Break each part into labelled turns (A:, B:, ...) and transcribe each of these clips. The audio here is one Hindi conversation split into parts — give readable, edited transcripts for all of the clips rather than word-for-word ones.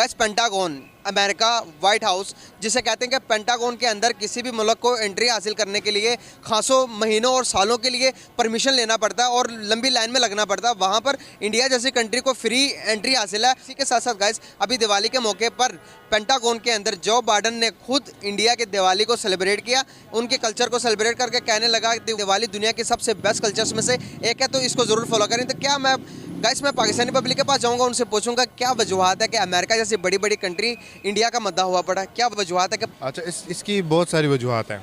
A: Guys pentagon America white house जिसे कहते हैं कि पेंटागन के अंदर किसी भी मुल्क को एंट्री हासिल करने के लिए खासों महीनों और सालों के लिए परमिशन लेना पड़ता है और लंबी लाइन में लगना पड़ता है। वहाँ पर इंडिया जैसी कंट्री को फ्री एंट्री हासिल है। इसी के साथ साथ गाइस अभी दिवाली के मौके पर पेंटागन के अंदर जो बाइडेन ने खुद इंडिया के दिवाली को सेलिब्रेट किया, उनके कल्चर को सेलिब्रेट करके कहने लगा दिवाली दुनिया के सबसे बेस्ट कल्चर्स में से एक है, तो इसको ज़रूर फॉलो करें। तो क्या मैं पाकिस्तानी पब्लिक के पास जाऊंगा, उनसे पूछूंगा क्या वजूहत है कि अमेरिका जैसी बड़ी बड़ी कंट्री इंडिया का मद्दा हुआ पड़ा, क्या वजूहत है कि
B: अच्छा इसकी बहुत सारी वजूहत हैं।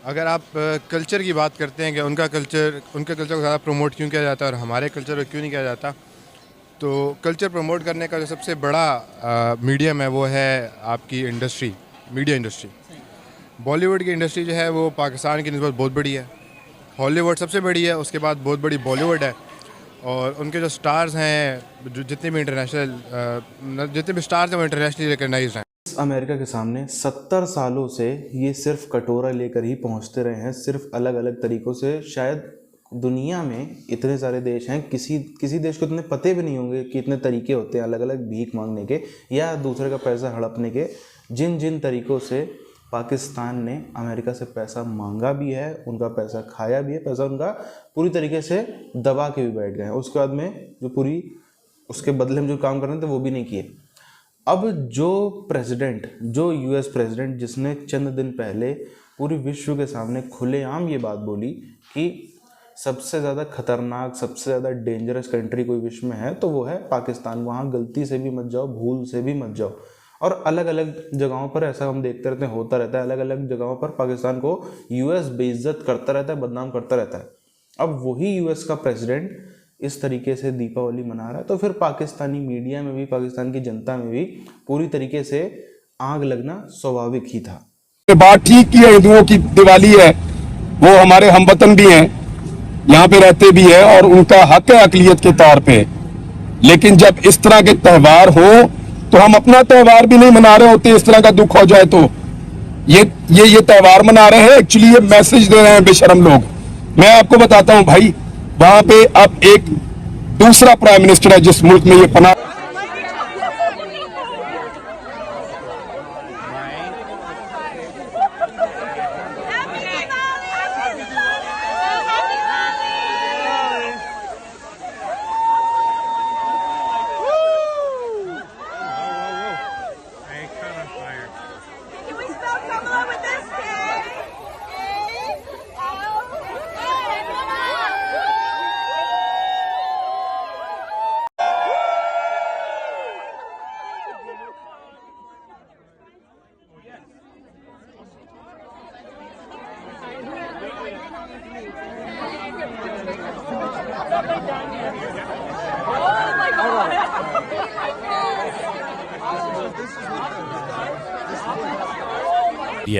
B: अगर आप कल्चर की बात करते हैं कि उनका कल्चर को ज़्यादा प्रमोट क्यों किया जाता है और हमारे कल्चर को क्यों नहीं किया जाता, तो कल्चर प्रमोट करने का जो सबसे बड़ा मीडियम है वो है आपकी इंडस्ट्री, मीडिया इंडस्ट्री। बॉलीवुड की इंडस्ट्री जो है वो पाकिस्तान की निस्बत बहुत बड़ी है। हॉलीवुड सबसे बड़ी है, उसके बाद बहुत बड़ी बॉलीवुड है। और उनके जो स्टार्स हैं, जितने भी स्टार्स हैं वो इंटरनेशनली रिकगनाइज्ड हैं।
C: अमेरिका के सामने 70 सालों से ये सिर्फ कटोरा लेकर ही पहुंचते रहे हैं, सिर्फ अलग अलग तरीक़ों से। शायद दुनिया में इतने सारे देश हैं, किसी देश को इतने पते भी नहीं होंगे कि इतने तरीके होते हैं अलग अलग भीख मांगने के या दूसरे का पैसा हड़पने के। जिन जिन तरीक़ों से पाकिस्तान ने अमेरिका से पैसा मांगा भी है, उनका पैसा खाया भी है, पैसा उनका पूरी तरीके से दबा के भी बैठ गए हैं। उसके बाद में उसके बदले में जो काम करने थे वो भी नहीं किए। अब जो यूएस प्रेसिडेंट जिसने चंद दिन पहले पूरी विश्व के सामने खुलेआम ये बात बोली कि सबसे ज़्यादा खतरनाक, सबसे ज़्यादा डेंजरस कंट्री कोई विश्व में है तो वो है पाकिस्तान, वहाँ गलती से भी मत जाओ, भूल से भी मत जाओ। और अलग अलग जगहों पर ऐसा हम देखते रहते हैं, होता रहता है। अलग अलग जगहों पर पाकिस्तान को यूएस बेइज्जत करता रहता है, बदनाम करता रहता है। अब वही यूएस का प्रेसिडेंट इस तरीके से दीपावली मना रहा है तो फिर पाकिस्तानी मीडिया में भी, पाकिस्तान की जनता में भी पूरी तरीके से आग लगना स्वाभाविक ही था।
D: बात ठीक की है, हिंदुओं की दिवाली है, वो हमारे हमवतन भी हैं, यहाँ पे रहते भी है और उनका हक है अकलियत के तौर पे। लेकिन जब इस तरह के त्यौहार हो तो हम अपना त्यौहार भी नहीं मना रहे होते। इस तरह का दुख हो जाए तो ये त्यौहार मना रहे हैं, एक्चुअली ये मैसेज दे रहे हैं बेशरम लोग। मैं आपको बताता हूं भाई, वहां पे अब एक दूसरा प्राइम मिनिस्टर है जिस मुल्क में ये पना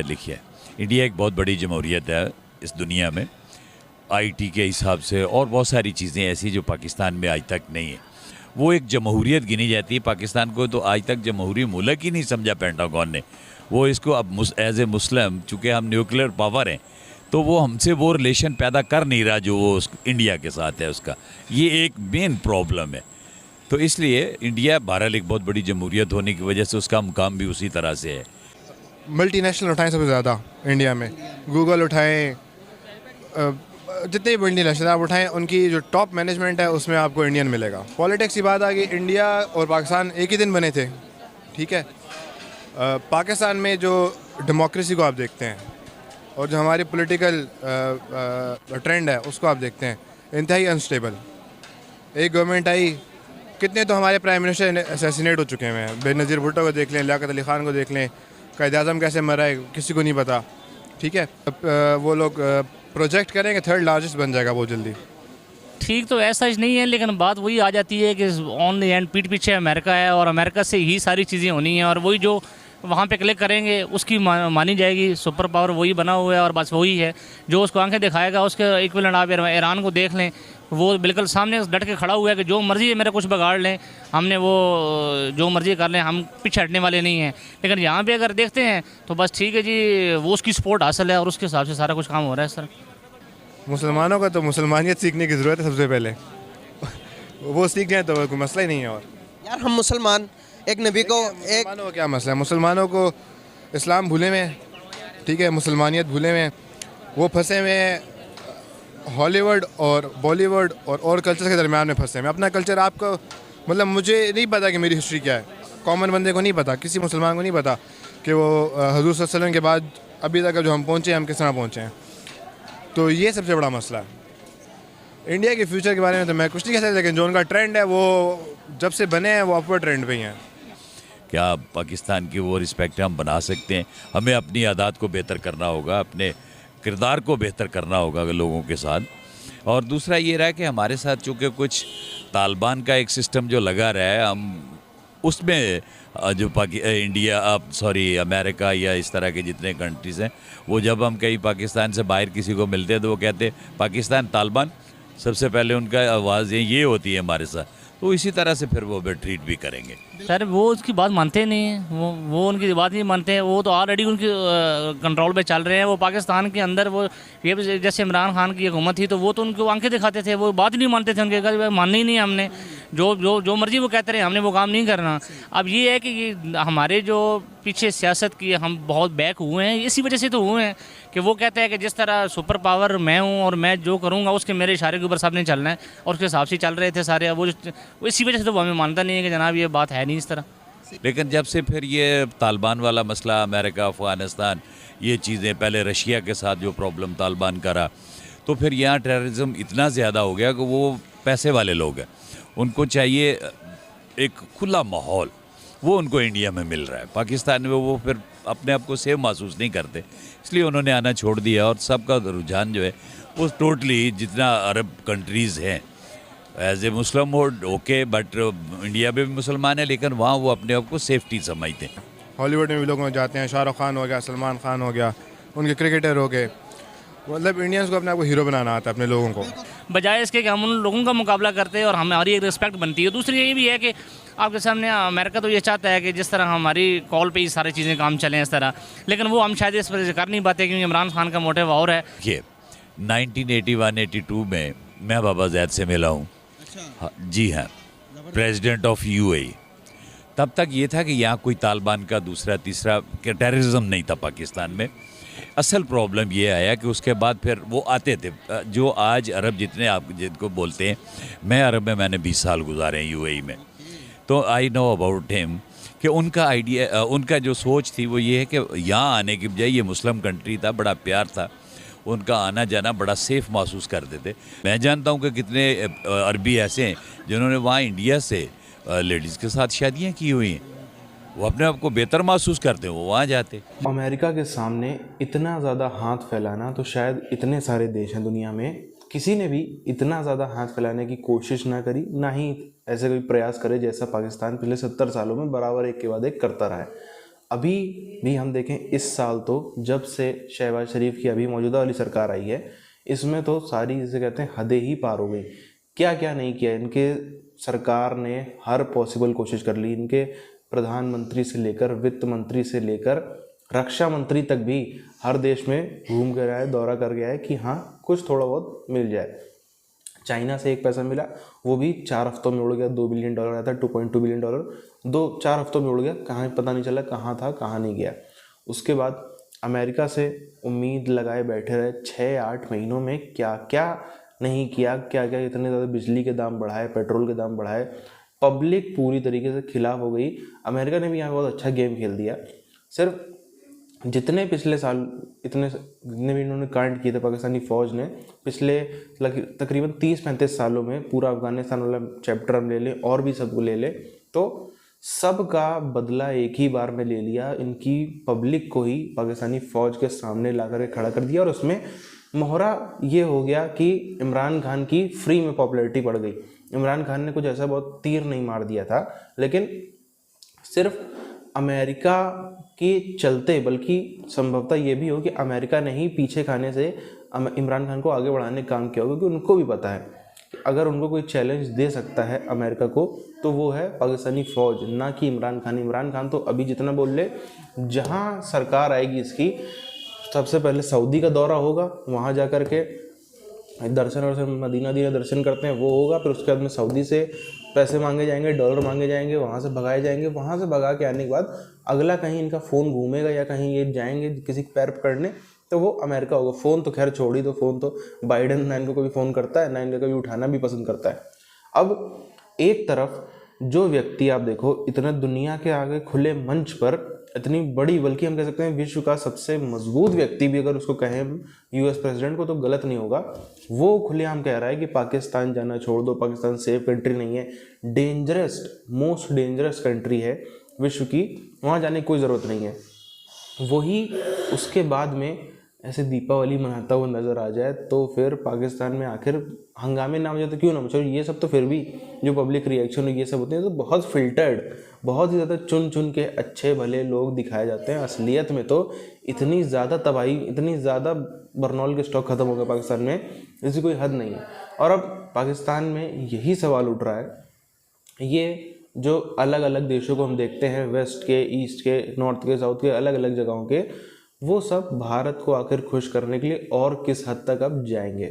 E: लिखिए, इंडिया एक बहुत बड़ी जमहूरियत है इस दुनिया में, आईटी के हिसाब से और बहुत सारी चीज़ें ऐसी जो पाकिस्तान में आज तक नहीं है। वो एक जमहूरियत गिनी जाती है। पाकिस्तान को तो आज तक जमहूरी मुल्क ही नहीं समझा पेंटागन ने। वो इसको अब एज ए मुस्लिम, चूँकि हम न्यूक्लियर पावर हैं, तो वो हमसे वो रिलेशन पैदा कर नहीं रहा जो वो इंडिया के साथ है उसका। ये एक मेन प्रॉब्लम है। तो इसलिए इंडिया बहरहाल एक बहुत बड़ी जमहूरियत होने की वजह से उसका मुकाम भी उसी तरह से है।
B: मल्टीनेशनल उठाएं सबसे ज़्यादा इंडिया में, गूगल उठाएं, जितने भी मल्टीनेशनल आप उठाएं, उनकी जो टॉप मैनेजमेंट है उसमें आपको इंडियन मिलेगा। पॉलिटिक्स की बात आ गई, इंडिया और पाकिस्तान एक ही दिन बने थे, ठीक है। पाकिस्तान में जो डेमोक्रेसी को आप देखते हैं और जो हमारी पॉलिटिकल ट्रेंड है उसको आप देखते हैं, इंतहाई अनस्टेबल। एक गवर्नमेंट आई, कितने तो हमारे प्राइम मिनिस्टर असैसिनेट हो चुके हैं। बेनज़ीर भुट्टो को देख लें, लियाकत अली ख़ान को देख लें, कायद-ए-आज़म कैसे मरा है किसी को नहीं पता, ठीक है। वो लोग प्रोजेक्ट करेंगे थर्ड लार्जेस्ट बन जाएगा बहुत जल्दी।
F: ठीक तो ऐसा ही नहीं है, लेकिन बात वही आ जाती है कि ऑन द एंड पीठ पीछे अमेरिका है और अमेरिका से ही सारी चीज़ें होनी हैं और वही जो वहाँ पे क्लिक करेंगे उसकी मानी जाएगी। सुपर पावर वही बना हुआ है और बस वही है जो उसको आंखें दिखाएगा। उसके इक्विवेलेंट आप ईरान को देख लें, वो बिल्कुल सामने डट के खड़ा हुआ है कि जो मर्ज़ी है मेरा कुछ बिगाड़ लें, हमने वो जो मर्ज़ी कर लें, हम पीछे हटने वाले नहीं हैं। लेकिन यहाँ पे अगर देखते हैं तो बस ठीक है जी, वो उसकी सपोर्ट हासिल है और उसके हिसाब से सारा कुछ काम हो रहा है। सर
B: मुसलमानों का तो मुसलमानियत सीखने की ज़रूरत है सबसे पहले, वो सीख जाए तो कोई मसला ही नहीं है। और
A: यार हम मुसलमान एक नबी को एक
B: मुसलमानों का क्या मसला है? मुसलमानों को इस्लाम भूले में है, ठीक है, मुसलमानियत भूले में है, वो फंसे हुए हैं हॉलीवुड और बॉलीवुड और कल्चर के दरमियान में फंसे हैं। अपना कल्चर आपको मतलब मुझे नहीं पता कि मेरी हिस्ट्री क्या है, कॉमन बंदे को नहीं पता, किसी मुसलमान को नहीं पता कि वो हजूर सल्लल्लाहु अलैहि वसल्लम के बाद अभी तक जो हम पहुँचे हम किस तरह पहुँचे हैं। तो ये सबसे बड़ा मसला है। इंडिया के फ्यूचर के बारे में तो मैं कुछ नहीं कह सकता, लेकिन जो उनका ट्रेंड है वो जब से बने हैं वो अपवर्ड ट्रेंड पे ही हैं।
E: क्या पाकिस्तान की वो रिस्पेक्ट हम बना सकते हैं? हमें अपनी आदत को बेहतर करना होगा, अपने किरदार को बेहतर करना होगा लोगों के साथ। और दूसरा ये रहा कि हमारे साथ चूँकि कुछ तालिबान का एक सिस्टम जो लगा रहा है, हम उसमें जो अमेरिका या इस तरह के जितने कंट्रीज़ हैं, वो जब हम कहीं पाकिस्तान से बाहर किसी को मिलते हैं तो वो कहते हैं पाकिस्तान तालिबान, सबसे पहले उनका आवाज़ ये होती है हमारे साथ। तो इसी तरह से फिर वो ट्रीट भी करेंगे।
F: सर वो उसकी बात मानते नहीं हैं, वो उनकी बात नहीं मानते हैं। वो तो ऑलरेडी उनकी कंट्रोल पे चल रहे हैं। वो पाकिस्तान के अंदर वो ये जैसे इमरान खान की हुकूमत थी तो वो तो उनको आंखें दिखाते थे, वो बात नहीं मानते थे, उनके घर माननी ही नहीं हमने, जो मर्जी वो कहते रहे, हमने वो काम नहीं करना। अब ये है कि ये हमारे जो पीछे सियासत की हम बहुत बैक हुए हैं, इसी वजह से तो हुए हैं कि वो कहते हैं कि जिस तरह सुपर पावर मैं हूँ और मैं जो करूँगा उसके मेरे इशारे के ऊपर साहब ने चलना है, और उसके हिसाब से चल रहे थे सारे। वो इसी वजह से तो वो हमें मानता नहीं है कि जनाब ये बात है नहीं इस तरह।
E: लेकिन जब से फिर ये तालिबान वाला मसला, अमेरिका, अफ़गानिस्तान, ये चीज़ें, पहले रशिया के साथ जो प्रॉब्लम तालिबान का रहा, तो फिर यहाँ टेररिज्म इतना ज़्यादा हो गया कि वो पैसे वाले लोग हैं, उनको चाहिए एक खुला माहौल, वो उनको इंडिया में मिल रहा है। पाकिस्तान में वो फिर अपने आप को सेफ महसूस नहीं करते, इसलिए उन्होंने आना छोड़ दिया। और सबका रुझान जो है वो टोटली जितना अरब कंट्रीज़ हैं एज ए मुस्लिम हो ओके, बट इंडिया में भी मुसलमान है, लेकिन वहाँ वो अपने आप को सेफ्टी समझते हैं।
B: हॉलीवुड में भी लोग जाते हैं, शाहरुख खान हो गया, सलमान खान हो गया, उनके क्रिकेटर हो गए, मतलब इंडियंस को अपने आप को हीरो बनाना आता है अपने लोगों को,
F: बजाय इसके कि हम उन लोगों का मुकाबला करते हैं और हमारी एक रिस्पेक्ट बनती है। दूसरी ये भी है कि आपके सामने अमेरिका तो ये चाहता है कि जिस तरह हमारी कॉल पे ही सारी चीज़ें काम चलें इस तरह, लेकिन वो हम शायद इस वजह से कर नहीं पाते क्योंकि इमरान खान का मोटिव और है।
E: ये 1981-82 में मैं बाबा जैद से मिला हूँ। जी हाँ, प्रेसिडेंट ऑफ यूएई। तब तक ये था कि यहाँ कोई तालिबान का दूसरा तीसरा टेररिज्म नहीं था पाकिस्तान में। असल प्रॉब्लम ये आया कि उसके बाद फिर वो आते थे, जो आज अरब जितने आप जिनको बोलते हैं, मैं अरब में मैंने 20 साल गुजारे हैं यूएई में, तो आई नो अबाउट हिम कि उनका आइडिया, उनका जो सोच थी वो ये है कि यहाँ आने की बजाय, ये मुस्लिम कंट्री था, बड़ा प्यार था, उनका आना जाना बड़ा सेफ़ महसूस करते थे। मैं जानता हूँ कि कितने अरबी ऐसे हैं जिन्होंने वहाँ इंडिया से लेडीज़ के साथ शादियाँ की हुई हैं, वो अपने आप को बेहतर महसूस करते हैं, वो वहाँ जाते।
C: अमेरिका के सामने इतना ज़्यादा हाथ फैलाना तो शायद इतने सारे देश हैं दुनिया में, किसी ने भी इतना ज़्यादा हाथ फैलाने की कोशिश ना करी, ना ही ऐसे कोई प्रयास करे जैसा पाकिस्तान पिछले 70 सालों में बराबर एक के बाद एक करता रहा है। अभी भी हम देखें, इस साल तो जब से शहबाज शरीफ की अभी मौजूदा वाली सरकार आई है, इसमें तो सारी जिसे कहते हैं हदें ही पार हो गई। क्या क्या नहीं किया इनके सरकार ने, हर पॉसिबल कोशिश कर ली। इनके प्रधानमंत्री से लेकर वित्त मंत्री से लेकर रक्षा मंत्री तक भी हर देश में घूम कर आया है, दौरा कर गया है कि हाँ कुछ थोड़ा बहुत मिल जाए। चाइना से एक पैसा मिला, वो भी 4 हफ्तों में उड़ गया। $2 बिलियन आया था, $2.2 बिलियन 4 हफ्तों में उड़ गया, कहाँ पता नहीं चला, कहाँ था कहाँ नहीं गया। उसके बाद अमेरिका से उम्मीद लगाए बैठे रहे, 6-8 महीनों में क्या क्या नहीं किया, क्या क्या इतने ज़्यादा बिजली के दाम बढ़ाए, पेट्रोल के दाम बढ़ाए, पब्लिक पूरी तरीके से खिलाफ हो गई। अमेरिका ने भी यहाँ बहुत अच्छा गेम खेल दिया। सिर्फ जितने पिछले साल जितने भी इन्होंने कांड किए थे पाकिस्तानी फ़ौज ने पिछले तकरीबन 30-35 सालों में, पूरा अफ़गानिस्तान वाला चैप्टर हम ले लें और भी सब ले लें, तो सब का बदला एक ही बार में ले लिया। इनकी पब्लिक को ही पाकिस्तानी फ़ौज के सामने ला कर खड़ा कर दिया, और उसमें मोहरा ये हो गया कि इमरान खान की फ्री में पॉपुलैरिटी बढ़ गई। इमरान खान ने कुछ ऐसा बहुत तीर नहीं मार दिया था, लेकिन सिर्फ अमेरिका के चलते, बल्कि संभवतः ये भी हो कि अमेरिका ने ही पीछे खाने से इमरान खान को आगे बढ़ाने का काम किया, क्योंकि उनको भी पता है कि अगर उनको कोई चैलेंज दे सकता है अमेरिका को तो वो है पाकिस्तानी फ़ौज, ना कि इमरान खान। इमरान खान तो अभी जितना बोल ले, जहाँ सरकार आएगी इसकी, सबसे पहले सऊदी का दौरा होगा, वहाँ जा कर के दर्शन और मदीना दर्शन करते हैं वो होगा, फिर उसके बाद में सऊदी से पैसे मांगे जाएंगे, डॉलर मांगे जाएंगे, वहाँ से भगाए जाएंगे, वहाँ से भगा के आने के बाद अगला कहीं इनका फ़ोन घूमेगा या कहीं ये जाएंगे किसी पैर पकड़ने तो वो अमेरिका होगा। फ़ोन तो खैर छोड़ ही दो, फ़ोन तो बाइडेन ना इनको कभी फ़ोन करता है, ना इनको कभी उठाना भी पसंद करता है। अब एक तरफ जो व्यक्ति आप देखो इतना दुनिया के आगे खुले मंच पर इतनी बड़ी, बल्कि हम कह सकते हैं विश्व का सबसे मजबूत व्यक्ति भी अगर उसको कहें यूएस प्रेसिडेंट को तो गलत नहीं होगा, वो खुलेआम कह रहा है कि पाकिस्तान जाना छोड़ दो, पाकिस्तान सेफ कंट्री नहीं है, डेंजरस, मोस्ट डेंजरस कंट्री है विश्व की, वहाँ जाने की कोई ज़रूरत नहीं है। वही उसके बाद में ऐसे दीपावली मनाता हुआ नज़र आ जाए तो फिर पाकिस्तान में आखिर हंगामे ना हो जाए तो क्यों ना हो। ये सब तो फिर भी जो पब्लिक रिएक्शन ये सब होते हैं तो बहुत फिल्टर्ड, बहुत ही ज़्यादा चुन चुन के अच्छे भले लोग दिखाए जाते हैं। असलियत में तो इतनी ज़्यादा तबाही, इतनी ज़्यादा बरनौल के स्टॉक ख़त्म हो गए पाकिस्तान में, इसकी कोई हद नहीं है। और अब पाकिस्तान में यही सवाल उठ रहा है, ये जो अलग अलग देशों को हम देखते हैं, वेस्ट के, ईस्ट के, नॉर्थ के, साउथ के, अलग अलग जगहों के, वो सब भारत को आखिर खुश करने के लिए और किस हद तक अब जाएंगे।